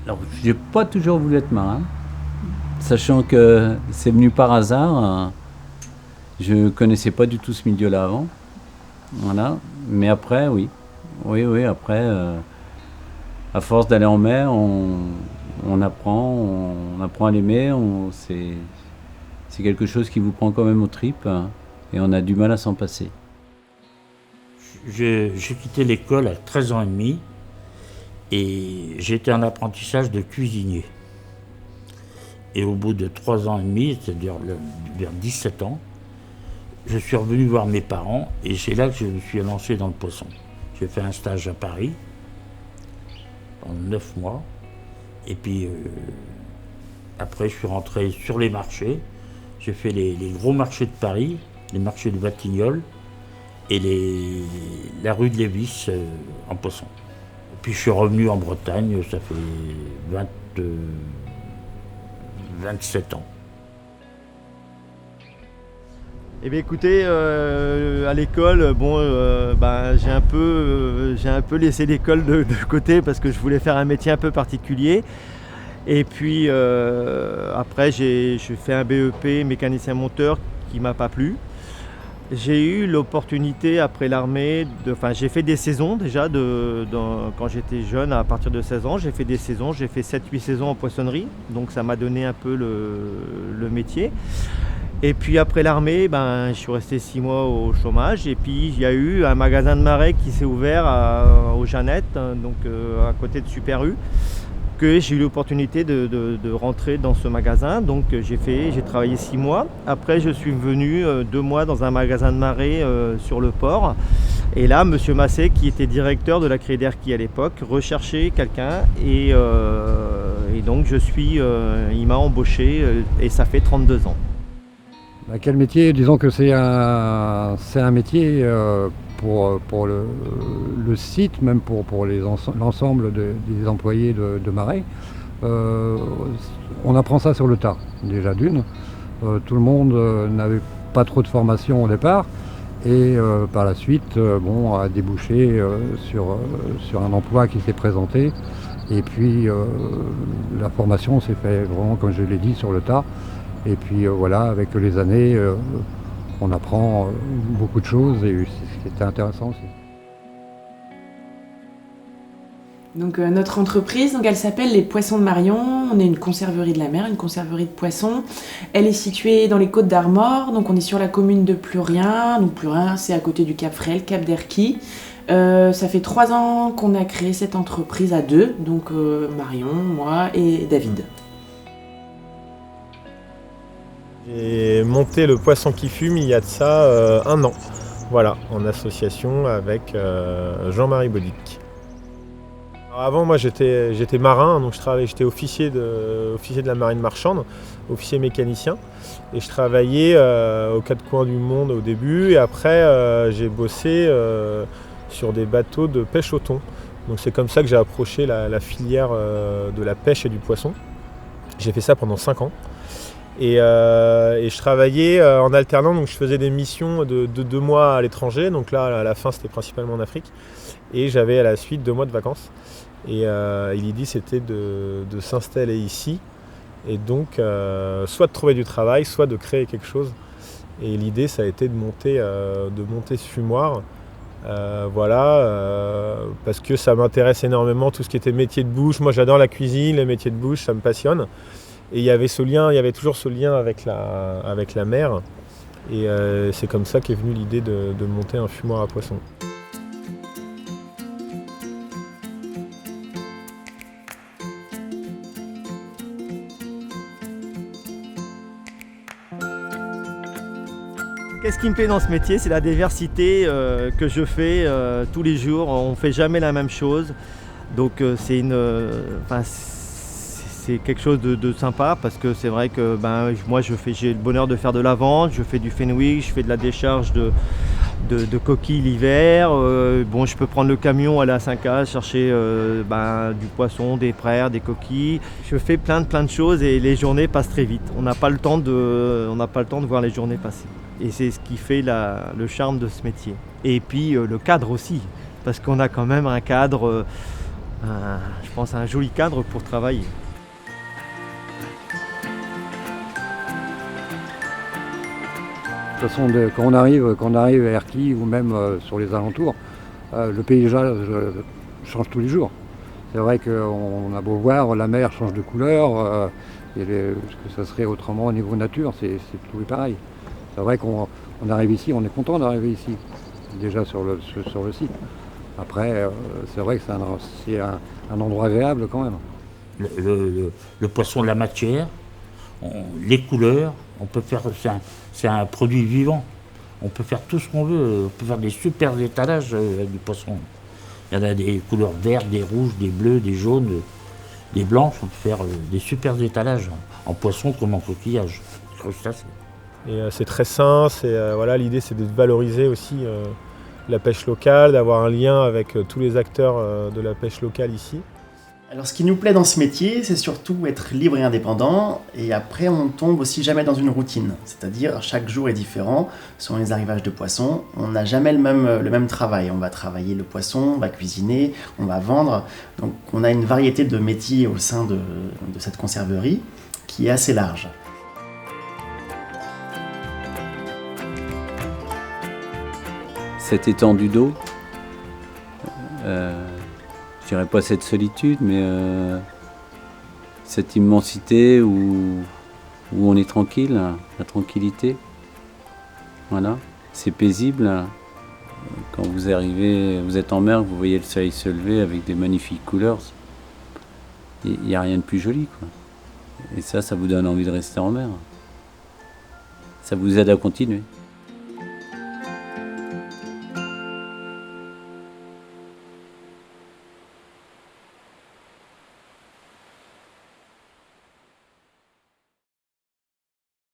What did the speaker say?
Alors, j'ai pas toujours voulu être marin, sachant que c'est venu par hasard. Je connaissais pas du tout ce milieu-là avant. Voilà. Mais après, oui. Oui, après, à force d'aller en mer, on apprend à l'aimer. C'est quelque chose qui vous prend quand même aux tripes, hein, et on a du mal à s'en passer. J'ai quitté l'école à 13 ans et demi et j'étais en apprentissage de cuisinier. Et au bout de 3 ans et demi, c'est-à-dire vers 17 ans, je suis revenu voir mes parents et c'est là que je me suis lancé dans le poisson. J'ai fait un stage à Paris pendant 9 mois et puis après je suis rentré sur les marchés. J'ai fait les gros marchés de Paris, les marchés de Batignolles et la rue de Lévis en poisson. Et puis je suis revenu en Bretagne, ça fait 27 ans. Eh bien écoutez, à l'école, j'ai un peu laissé l'école de côté parce que je voulais faire un métier un peu particulier. Et puis après j'ai fait un BEP mécanicien monteur qui m'a pas plu. J'ai eu l'opportunité après l'armée, j'ai fait des saisons déjà quand j'étais jeune, à partir de 16 ans, j'ai fait des saisons, j'ai fait 7-8 saisons en poissonnerie, donc ça m'a donné un peu le métier. Et puis après l'armée, je suis resté 6 mois au chômage et puis il y a eu un magasin de marais qui s'est ouvert aux Jeannettes, donc à côté de Super U, que j'ai eu l'opportunité de rentrer dans ce magasin. Donc j'ai travaillé 6 mois. Après je suis venu 2 mois dans un magasin de marais sur le port. Et là, M. Massé, qui était directeur de la Crédit d'Erquy à l'époque, recherchait quelqu'un et donc il m'a embauché et ça fait 32 ans. Quel métier? Disons que c'est un métier pour le site, même pour l'ensemble des employés de marais. On apprend ça sur le tas, déjà d'une. Tout le monde n'avait pas trop de formation au départ et par la suite a débouché sur un emploi qui s'est présenté. Et puis la formation s'est faite vraiment, comme je l'ai dit, sur le tas. Et puis avec les années, on apprend beaucoup de choses et c'était intéressant aussi. Donc notre entreprise, elle s'appelle les Poissons de Marion. On est une conserverie de la mer, une conserverie de poissons. Elle est située dans les Côtes d'Armor, donc on est sur la commune de Plurien. Donc Plurien, c'est à côté du Cap Fréhel, Cap d'Erquy. Ça fait 3 ans qu'on a créé cette entreprise à 2, donc Marion, moi et David. J'ai monté le Poisson qui fume il y a de ça 1 an, voilà, en association avec Jean-Marie Baudic. Alors avant, moi j'étais marin, donc j'étais officier de la marine marchande, officier mécanicien, et je travaillais aux 4 coins du monde au début, et après j'ai bossé sur des bateaux de pêche au thon. Donc c'est comme ça que j'ai approché la filière de la pêche et du poisson. J'ai fait ça pendant 5 ans. Et je travaillais en alternant, donc je faisais des missions de 2 mois à l'étranger, donc là à la fin c'était principalement en Afrique, et j'avais à la suite 2 mois de vacances. Et l'idée c'était de s'installer ici, et donc soit de trouver du travail, soit de créer quelque chose. Et l'idée ça a été de monter ce fumoir, parce que ça m'intéresse énormément tout ce qui était métier de bouche. Moi j'adore la cuisine, les métiers de bouche, ça me passionne. Et il y avait toujours ce lien avec la mer. Et c'est comme ça qu'est venue l'idée de monter un fumoir à poissons. Qu'est-ce qui me plaît dans ce métier? C'est la diversité que je fais tous les jours. On ne fait jamais la même chose. Donc c'est quelque chose de sympa parce que c'est vrai que moi j'ai le bonheur de faire de la vente, je fais du Fenwick, je fais de la décharge de coquilles l'hiver. Je peux prendre le camion, aller à Saint-Caz, chercher du poisson, des praires, des coquilles. Je fais plein de choses et les journées passent très vite. On n'a pas le temps de voir les journées passer. Et c'est ce qui fait le charme de ce métier. Et puis le cadre aussi, parce qu'on a quand même un cadre je pense, un joli cadre pour travailler. De toute façon, quand on arrive à Erquy ou même sur les alentours, le paysage change tous les jours. C'est vrai qu'on a beau voir, la mer change de couleur, ce que ça serait autrement au niveau nature, c'est tout est pareil. C'est vrai qu'on arrive ici, on est content d'arriver ici, déjà sur le site. Après, c'est vrai que c'est un endroit agréable quand même. Le poisson de la matière, les couleurs, on peut faire, c'est un produit vivant. On peut faire tout ce qu'on veut, on peut faire des super étalages avec du poisson. Il y en a des couleurs vertes, des rouges, des bleus, des jaunes, des blanches. On peut faire des super étalages en poisson comme en coquillage. Et c'est très sain, voilà, l'idée c'est de valoriser aussi la pêche locale, d'avoir un lien avec tous les acteurs de la pêche locale ici. Alors ce qui nous plaît dans ce métier, c'est surtout être libre et indépendant, et après on tombe aussi jamais dans une routine, c'est-à-dire chaque jour est différent, selon les arrivages de poissons, on n'a jamais le même travail, on va travailler le poisson, on va cuisiner, on va vendre, donc on a une variété de métiers au sein de cette conserverie qui est assez large. Cette étendue d'eau, je dirais pas cette solitude, mais cette immensité où on est tranquille, la tranquillité. Voilà, c'est paisible. Quand vous arrivez, vous êtes en mer, vous voyez le soleil se lever avec des magnifiques couleurs. Il n'y a rien de plus joli, quoi. Et ça vous donne envie de rester en mer. Ça vous aide à continuer.